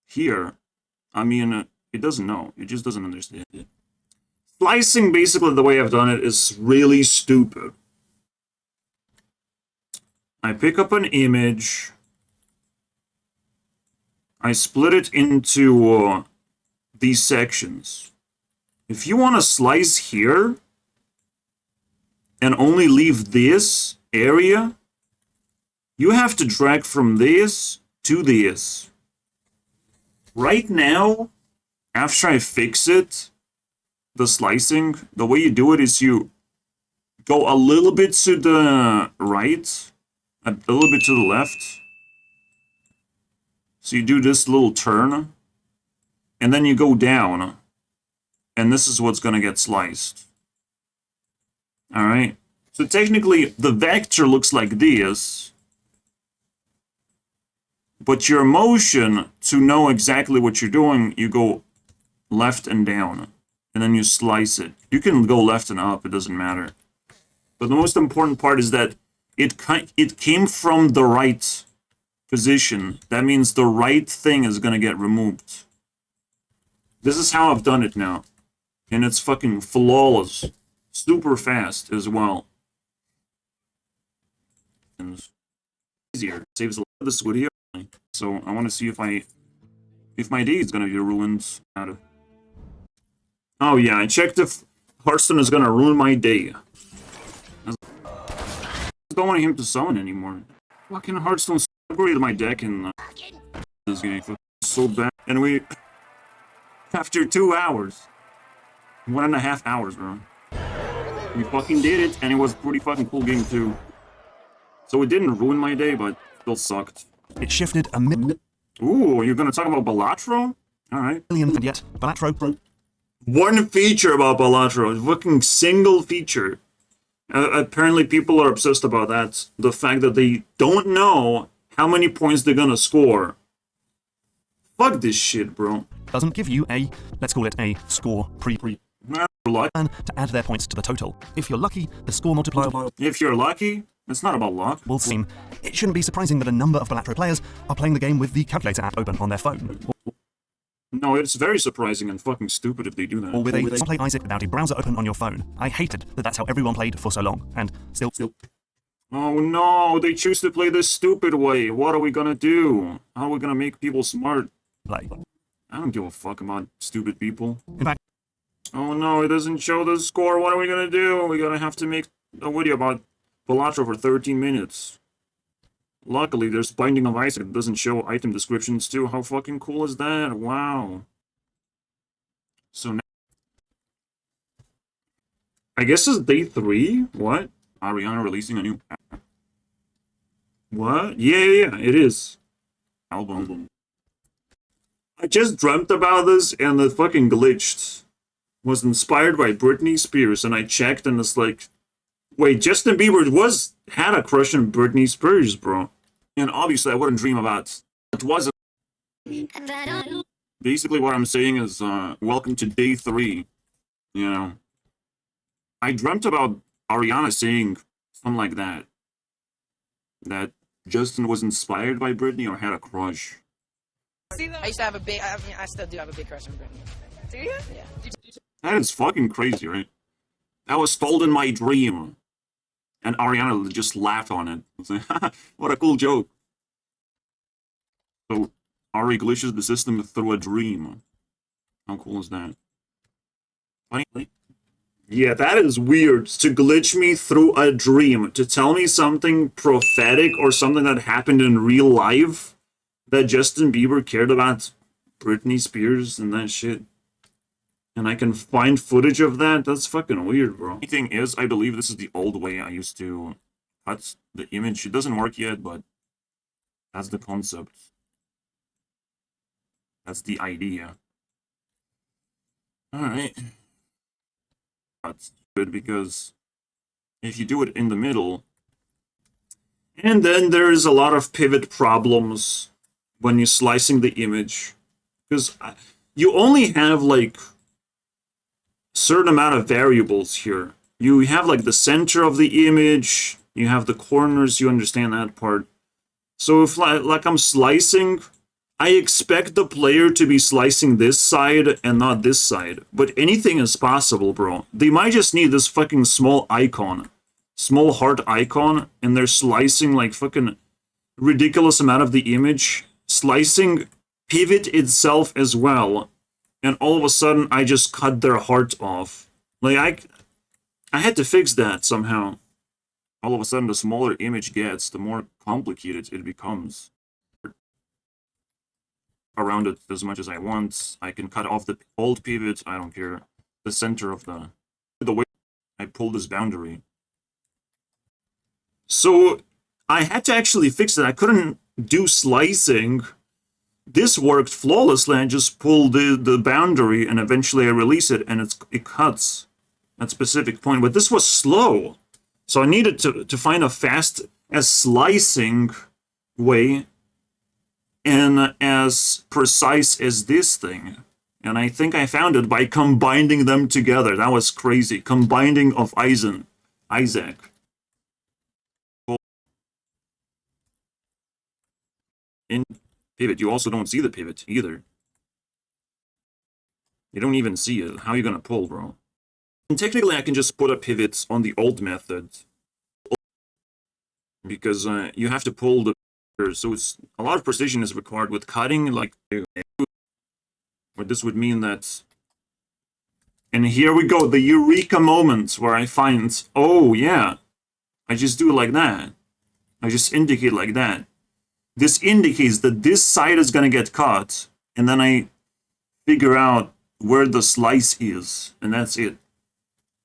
here, I mean, it doesn't know. It just doesn't understand it. Slicing, basically, the way I've done it is really stupid. I pick up an image. I split it into these sections. If you want to slice here and only leave this area, you have to drag from this to this. Right now, after I fix it, the slicing, the way you do it is you go a little bit to the right, a little bit to the left. So you do this little turn, and then you go down, and this is what's going to get sliced. Alright? So technically, the vector looks like this, but your motion, to know exactly what you're doing, you go left and down, and then you slice it. You can go left and up, it doesn't matter. But the most important part is that it came from the right position. That means the right thing is going to get removed. This is how I've done it now. And it's fucking flawless. Super fast as well. And easier. Saves a lot of this video. So I want to see if my day is going to be ruined out of... Oh yeah, I checked if Hearthstone is going to ruin my day. I don't want him to summon anymore. Fucking Hearthstone upgraded my deck in this game. So bad. And we... After 2 hours. 1.5 hours, bro. We fucking did it, and it was a pretty fucking cool game too. So it didn't ruin my day, but still sucked. It shifted a million, Ooh, you're gonna talk about Balatro? Alright. and yet Balatro. One feature about Balatro, a fucking single feature. Apparently people are obsessed about that. The fact that they don't know how many points they're gonna score. Fuck this shit, bro. Doesn't give you a, let's call it a score Luck. and to add their points to the total. If you're lucky, the score multiplier If you're lucky, it's not about luck. will seem. It shouldn't be surprising that a number of Balatro players are playing the game with the calculator app open on their phone, No, it's very surprising and fucking stupid if they do that. or with a play Isaac without a browser open on your phone. I hated that that's how everyone played for so long, and still. Oh no, they choose to play this stupid way. What are we gonna do? How are we gonna make people smart? Play. I don't give a fuck about stupid people. In fact, Oh no, it doesn't show the score. What are we gonna do? We're gonna have to make a video about Balatro for 13 minutes. Luckily, there's Binding of Isaac that doesn't show item descriptions too. How fucking cool is that? Wow. So now... I guess it's day 3? What? Ariana releasing a new... What? Yeah, it is. Album. I just dreamt about this and it fucking glitched. Was inspired by Britney Spears, and I checked and it's like, wait, Justin Bieber had a crush on Britney Spears, bro. And obviously I wouldn't dream about it. Wasn't. Basically what I'm saying is, welcome to day 3. You know. I dreamt about Ariana saying something like that. That Justin was inspired by Britney or had a crush. I used to have a big, I still do have a big crush on Britney. Do you? Yeah. That is fucking crazy, right? That was told in my dream. And Ariana just laughed on it. What a cool joke. So, Ari glitches the system through a dream. How cool is that? Funny. Yeah, that is weird. To glitch me through a dream. To tell me something prophetic or something that happened in real life. That Justin Bieber cared about Britney Spears and that shit. And I can find footage of that? That's fucking weird, bro. The thing is, I believe this is the old way I used to cut the image. It doesn't work yet, but that's the concept. That's the idea. Alright. That's good because if you do it in the middle, and then there's a lot of pivot problems when you're slicing the image. Because you only have like certain amount of variables here. You have like the center of the image, you have the corners, you understand that part. So if like I'm slicing, I expect the player to be slicing this side and not this side. But anything is possible, bro. They might just need this fucking small icon. Small heart icon, and they're slicing like fucking ridiculous amount of the image. Slicing pivot itself as well. And all of a sudden, I just cut their heart off. Like, I had to fix that somehow. All of a sudden, the smaller image gets, the more complicated it becomes. Around it as much as I want. I can cut off the old pivot, I don't care. The center of the way I pull this boundary. So, I had to actually fix it. I couldn't do slicing. This worked flawlessly. I just pull the boundary and eventually I release it and it cuts at a specific point. But this was slow. So I needed to find a fast as slicing way and as precise as this thing. And I think I found it by combining them together. That was crazy. Combining of Isaac. In pivot, you also don't see the pivot either. You don't even see it. How are you gonna pull, bro? And technically, I can just put a pivot on the old method. Because you have to pull the... So it's a lot of precision is required with cutting, like... But this would mean that... And here we go, the eureka moment where I find... Oh, yeah. I just do it like that. I just indicate like that. This indicates that this side is going to get cut, and then I figure out where the slice is, and that's it.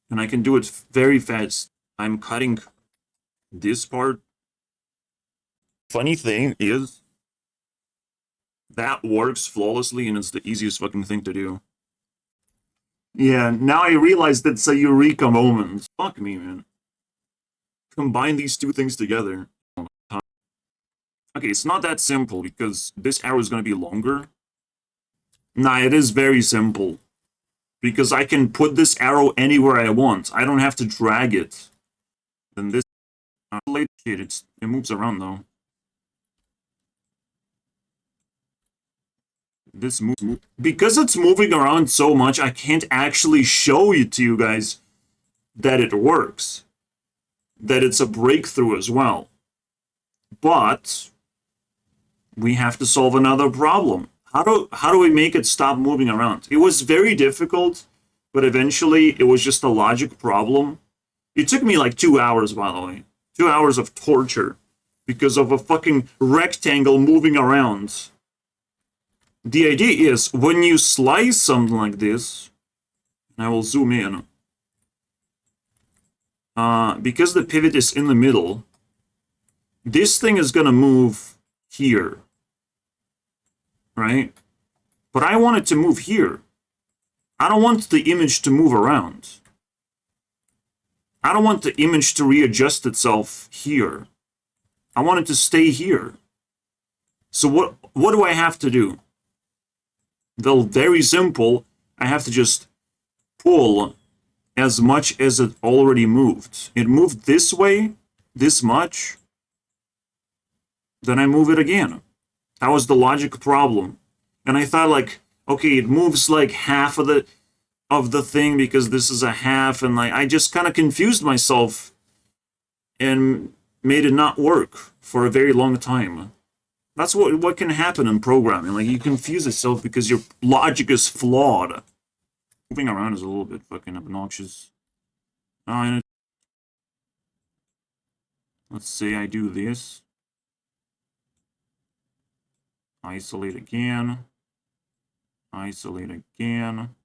And I can do it very fast. I'm cutting this part. Funny thing is, that works flawlessly, and it's the easiest fucking thing to do. Yeah, now I realize that's a eureka moment. Fuck me, man. Combine these two things together. Okay, it's not that simple, because this arrow is going to be longer. Nah, it is very simple. Because I can put this arrow anywhere I want. I don't have to drag it. Then this... it moves around, though. This moves... Because it's moving around so much, I can't actually show it to you guys that it works. That it's a breakthrough as well. But... we have to solve another problem. How do we make it stop moving around? It was very difficult, but eventually it was just a logic problem. It took me like 2 hours, by the way. 2 hours of torture because of a fucking rectangle moving around. The idea is when you slice something like this, and I will zoom in, because the pivot is in the middle, this thing is gonna move here. Right? But I want it to move here. I don't want the image to move around. I don't want the image to readjust itself here. I want it to stay here. So what do I have to do? Well, very simple. I have to just pull as much as it already moved. It moved this way, this much. Then I move it again. That was the logic problem. And I thought like, okay, it moves like half of the thing because this is a half, and like I just kind of confused myself. and made it not work for a very long time. That's what can happen in programming. Like, you confuse yourself because your logic is flawed. Moving around is a little bit fucking obnoxious. Let's say I do this. Isolate again. Isolate again.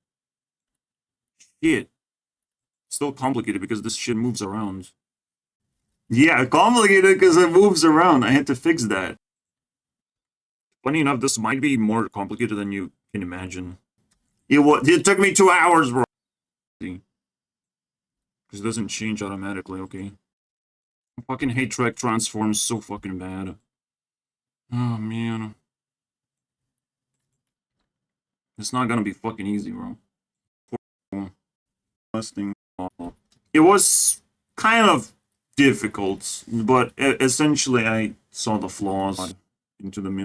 Shit. Still complicated because this shit moves around. Yeah, complicated because it moves around. I had to fix that. Funny enough, this might be more complicated than you can imagine. It took me 2 hours, bro. Because it doesn't change automatically, okay. I fucking hate track transforms so fucking bad. Oh, man. It's not gonna be fucking easy, bro. It was kind of difficult, but essentially I saw the flaws into the middle.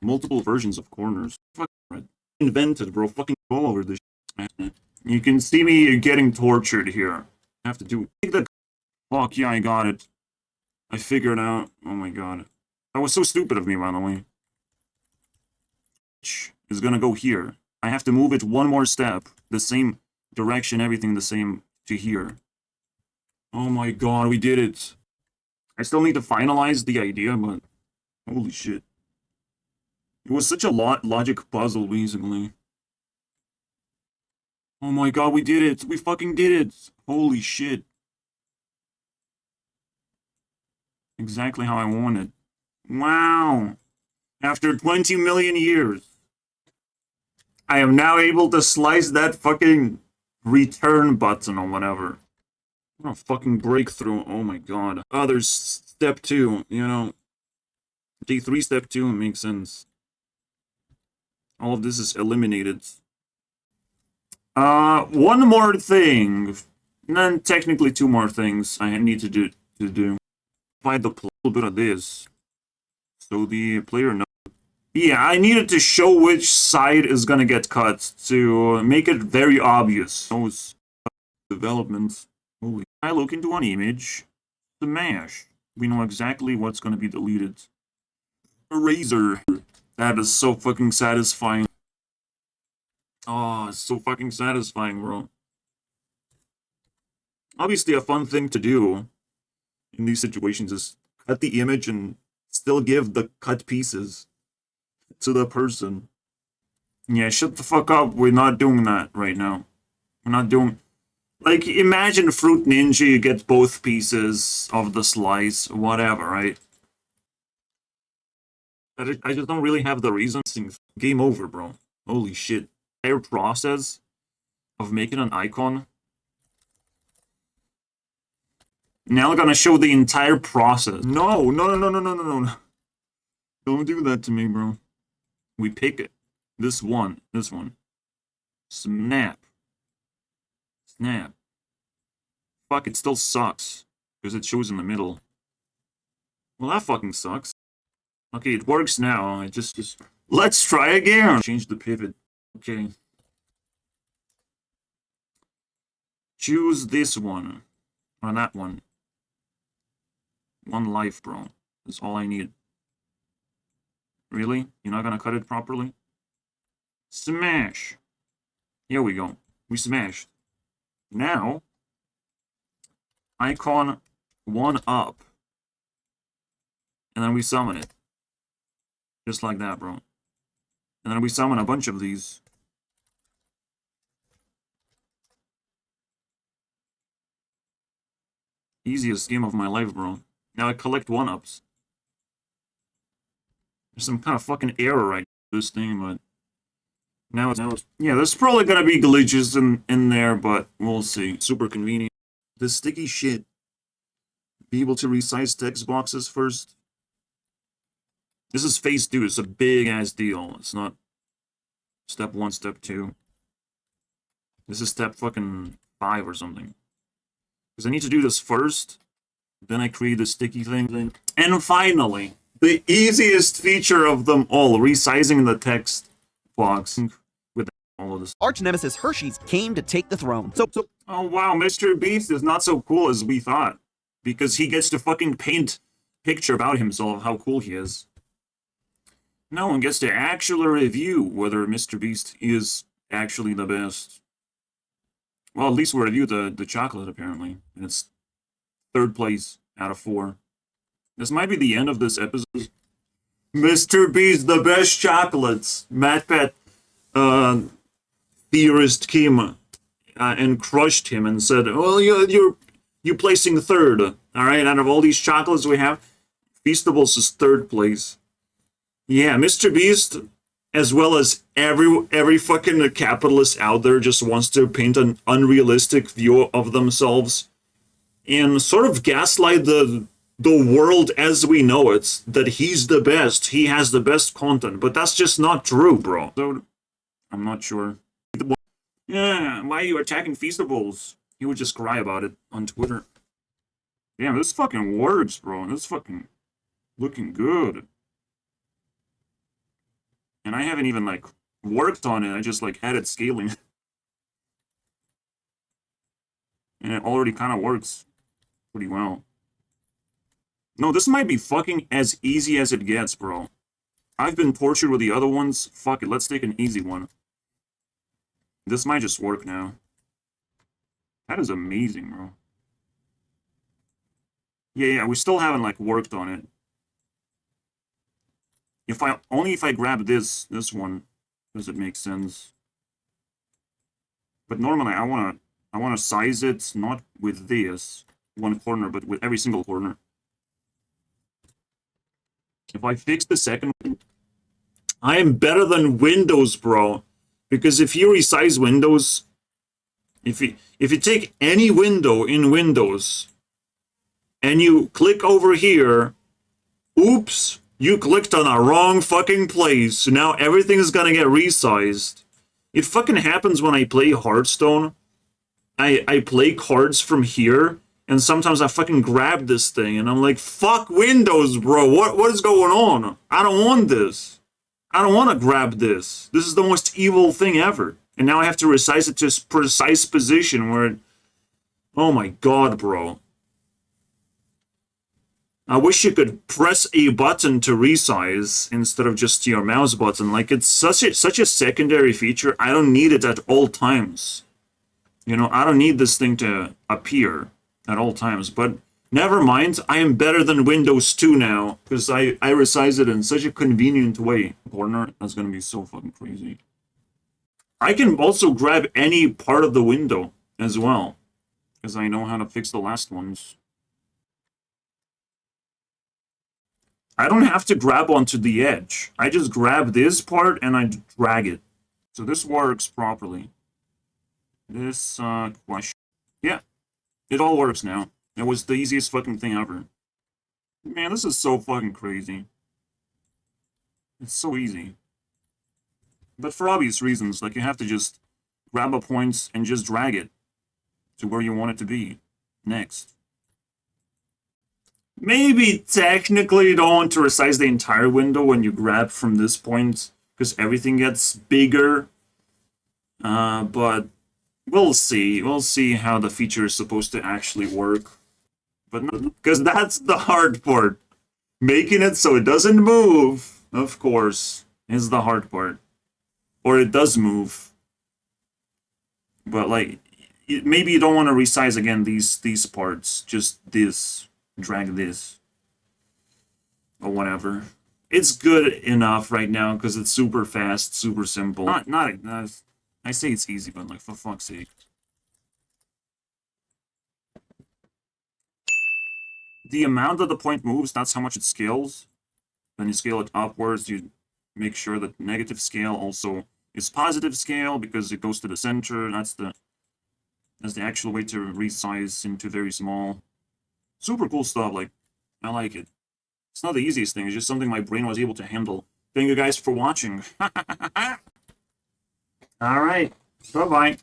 Multiple versions of corners. Fucking invented, bro. Fucking all over this shit. You can see me getting tortured here. I have to do the fuck yeah, I got it. I figured out. Oh my god. That was so stupid of me, by the way. Is gonna go here. I have to move it one more step. The same direction, everything the same to here. Oh my god, we did it. I still need to finalize the idea, but holy shit. It was such a logic puzzle, basically. Oh my god, we did it. We fucking did it. Holy shit. Exactly how I wanted. Wow. After 20 million years. I am now able to slice that fucking return button or whatever. What a fucking breakthrough. Oh my god. Oh, there's step 2, you know. D3 step 2 makes sense. All of this is eliminated. One more thing. And then technically 2 more things I need to do. Apply the little bit of this. So the player knows. Yeah, I needed to show which side is gonna get cut to make it very obvious. Those developments. Holy. I look into an image. Smash. We know exactly what's gonna be deleted. Eraser. That is so fucking satisfying. Oh, it's so fucking satisfying, bro. Obviously, a fun thing to do in these situations is cut the image and still give the cut pieces to the person. Yeah, shut the fuck up. We're not doing that right now. We're not doing... Like, imagine Fruit Ninja, you get both pieces of the slice, whatever, right? I just don't really have the reason. Game over, bro. Holy shit. The entire process of making an icon. Now I'm gonna show the entire process. No. Don't do that to me, bro. We pick it. This one. Snap. Fuck, it still sucks. Because it shows in the middle. Well, that fucking sucks. Okay, it works now. I just... Let's try again! Change the pivot. Okay. Choose this one. Or that one. 1 life, bro. That's all I need. Really? You're not gonna cut it properly? Smash! Here we go. We smashed. Now, icon 1 up. And then we summon it. Just like that, bro. And then we summon a bunch of these. Easiest game of my life, bro. Now I collect 1-ups. There's some kind of fucking error right in this thing, but... Now it's... Yeah, there's probably gonna be glitches in there, but we'll see. Super convenient. The sticky shit. Be able to resize text boxes first. This is phase 2. It's a big-ass deal. It's not step 1, step 2. This is step fucking 5 or something. Because I need to do this first. Then I create the sticky thing. And finally, the easiest feature of them all. Resizing the text box. With all of this. Arch nemesis Hershey's came to take the throne. So oh wow, Mr. Beast is not so cool as we thought. because he gets to fucking paint picture about himself, how cool he is. No one gets to actually review whether Mr. Beast is actually the best. Well, at least we reviewed the chocolate, apparently. And it's 3rd place out of 4. This might be the end of this episode. Mr. Beast, the best chocolates. MatPat, theorist came and crushed him and said, well, you're placing 3rd. All right, out of all these chocolates we have, Feastables is 3rd place. Yeah, Mr. Beast, as well as every fucking capitalist out there, just wants to paint an unrealistic view of themselves and sort of gaslight the world as we know it, that he's the best, he has the best content, but that's just not true, bro. So, I'm not sure. Yeah, why are you attacking Feastables? He would just cry about it on Twitter. Damn, this fucking works, bro. This fucking looking good. And I haven't even, like, worked on it. I just, like, added scaling. And it already kind of works pretty well. No, this might be fucking as easy as it gets, bro. I've been tortured with the other ones. Fuck it, let's take an easy one. This might just work now. That is amazing, bro. Yeah, we still haven't, like, worked on it. If I grab this one, does it make sense? But normally I wanna size it not with this one corner, but with every single corner. If I fix the second one, I am better than Windows, bro. Because if you resize Windows, if you take any window in Windows and you click over here, oops, you clicked on a wrong fucking place. So now everything is gonna get resized. It fucking happens when I play Hearthstone. I play cards from here, and sometimes I fucking grab this thing, and I'm like, fuck Windows, bro. What is going on? I don't want this. I don't want to grab this. This is the most evil thing ever. And now I have to resize it to a precise position where it... Oh my god, bro. I wish you could press a button to resize instead of just your mouse button. Like, it's such a secondary feature. I don't need it at all times. You know, I don't need this thing to appear at all times. But never mind, I am better than Windows 2 now, because I resize it in such a convenient way. Corner, that's gonna be so fucking crazy. I can also grab any part of the window as well, because I know how to fix the last ones. I don't have to grab onto the edge. I just grab this part and I drag it. So this works properly. This, question. Yeah, it all works now. It was the easiest fucking thing ever. Man, this is so fucking crazy. It's so easy. But for obvious reasons, like, you have to just grab a point and just drag it to where you want it to be next. Maybe technically you don't want to resize the entire window when you grab from this point, because everything gets bigger. But we'll see. We'll see how the feature is supposed to actually work. But because that's the hard part. Making it so it doesn't move, of course, is the hard part. Or it does move. But, like, maybe you don't want to resize again these parts. Just this. Drag this. Or whatever. It's good enough right now because it's super fast, super simple. Not I say it's easy, but, like, for fuck's sake. The amount that the point moves, that's how much it scales. Then you scale it upwards, you make sure that negative scale also is positive scale because it goes to the center. That's the actual way to resize into very small. Super cool stuff, like, I like it. It's not the easiest thing, it's just something my brain was able to handle. Thank you guys for watching. Alright, bye-bye.